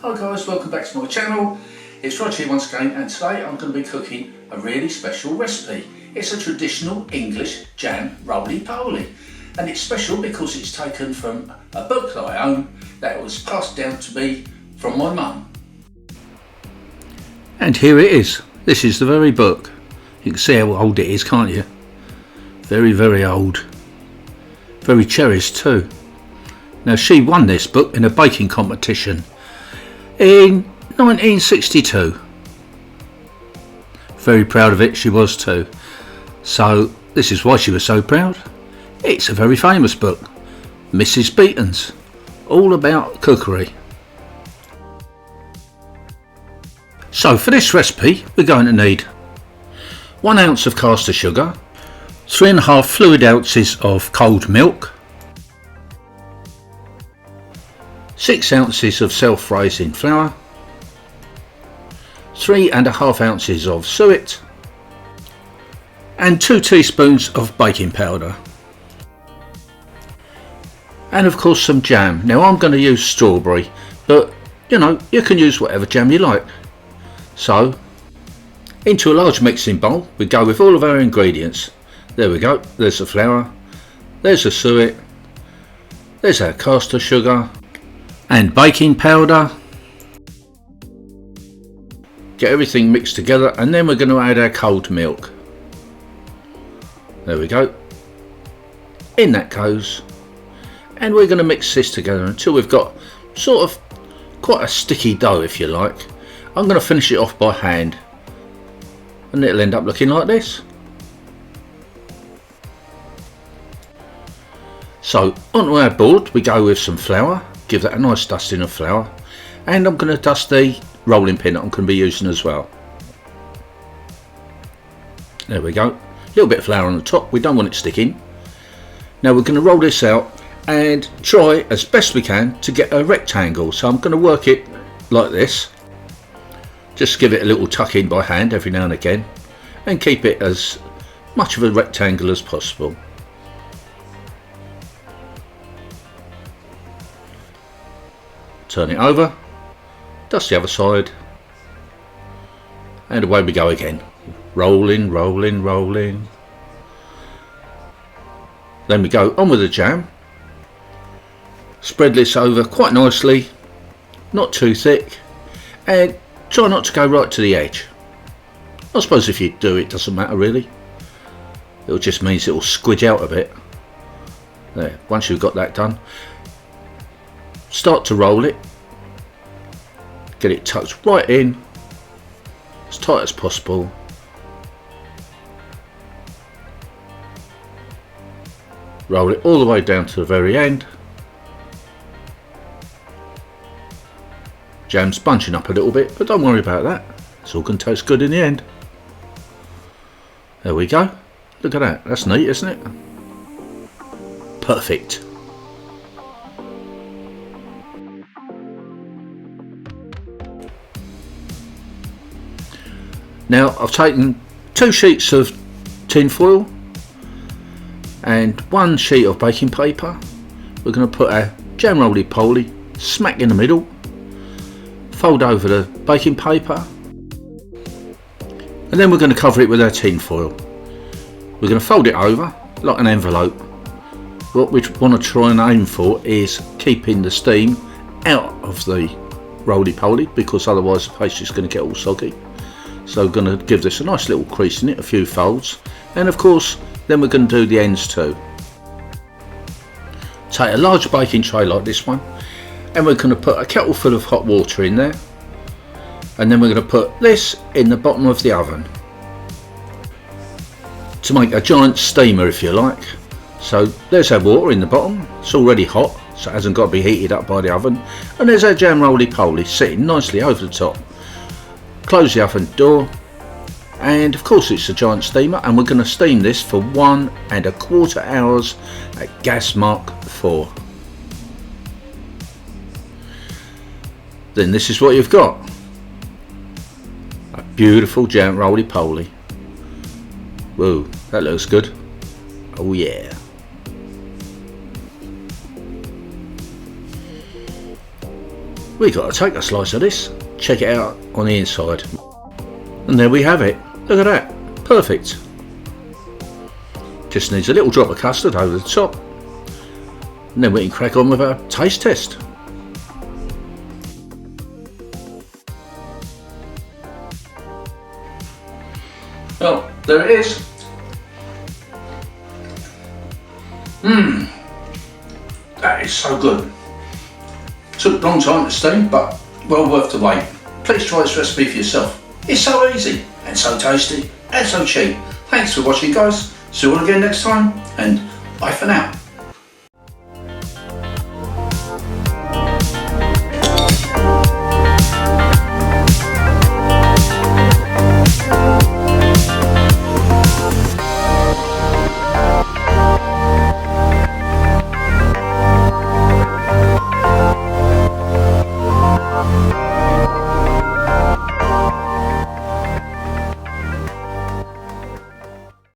Hi guys, welcome back to my channel. It's Rog here once again, and today I'm going to be cooking a really special recipe. It's a traditional English jam roly-poly, and it's special because it's taken from a book that I own that was passed down to me from my mum. And here it is. This is the very book. You can see how old it is, can't you? Very, very old. Very cherished too. Now, she won this book in a baking competition in 1962. Very proud of it, she was too. So this is why she was so proud. It's a very famous book, Mrs. Beeton's, all about cookery. So for this recipe we're going to need 1 ounce of caster sugar, 3.5 fluid ounces of cold milk, 6 ounces of self-raising flour, 3.5 ounces of suet, and 2 teaspoons of baking powder. And of course some jam. Now I'm going to use strawberry, but you know, you can use whatever jam you like. So into a large mixing bowl we go with all of our ingredients. There we go, there's the flour, there's the suet, there's our caster sugar and baking powder. Get everything mixed together, and then we're going to add our cold milk. There we go. In that goes. And we're going to mix this together until we've got sort of quite a sticky dough, if you like. I'm going to finish it off by hand, and it'll end up looking like this. So onto our board we go with some flour. Give that a nice dusting of flour, and I'm going to dust the rolling pin that I'm going to be using as well. There we go, a little bit of flour on the top, we don't want it sticking. Now we're going to roll this out and try as best we can to get a rectangle. So I'm going to work it like this, just give it a little tuck in by hand every now and again, and keep it as much of a rectangle as possible. Turn it over, dust the other side, and away we go again. Rolling, rolling, rolling. Then we go on with the jam. Spread this over quite nicely, not too thick, and try not to go right to the edge. I suppose if you do, it doesn't matter really. It just means it will squidge out a bit. There, once you've got that done, start to roll it, get it tucked right in as tight as possible. Roll it all the way down to the very end. Jam's bunching up a little bit, but don't worry about that, it's all going to taste good in the end. There we go, look at that, that's neat, isn't it? Perfect. Now I've taken 2 sheets of tin foil and 1 sheet of baking paper. We're going to put our jam roly-poly smack in the middle, fold over the baking paper, and then we're going to cover it with our tin foil. We're going to fold it over like an envelope. What we want to try and aim for is keeping the steam out of the roly-poly, because otherwise the pastry is going to get all soggy. So we're going to give this a nice little crease in it, a few folds, and of course then we're going to do the ends too. Take a large baking tray like this one, and we're going to put a kettle full of hot water in there, and then we're going to put this in the bottom of the oven to make a giant steamer, if you like. So there's our water in the bottom, it's already hot, so it hasn't got to be heated up by the oven, and there's our jam roly-poly sitting nicely over the top. Close the oven door, and of course it's a giant steamer, and we're going to steam this for 1¼ hours at gas mark 4. Then this is what you've got, a beautiful jam roly-poly. Whoa, that looks good. Oh yeah. We got to take a slice of this. Check it out on the inside. And there we have it. Look at that. Perfect. Just needs a little drop of custard over the top. And then we can crack on with our taste test. Well, there it is. That is so good. Took a long time to steam, but well worth the wait. Please try this recipe for yourself. It's so easy, and so tasty, and so cheap. Thanks for watching, guys. See you all again next time, and bye for now.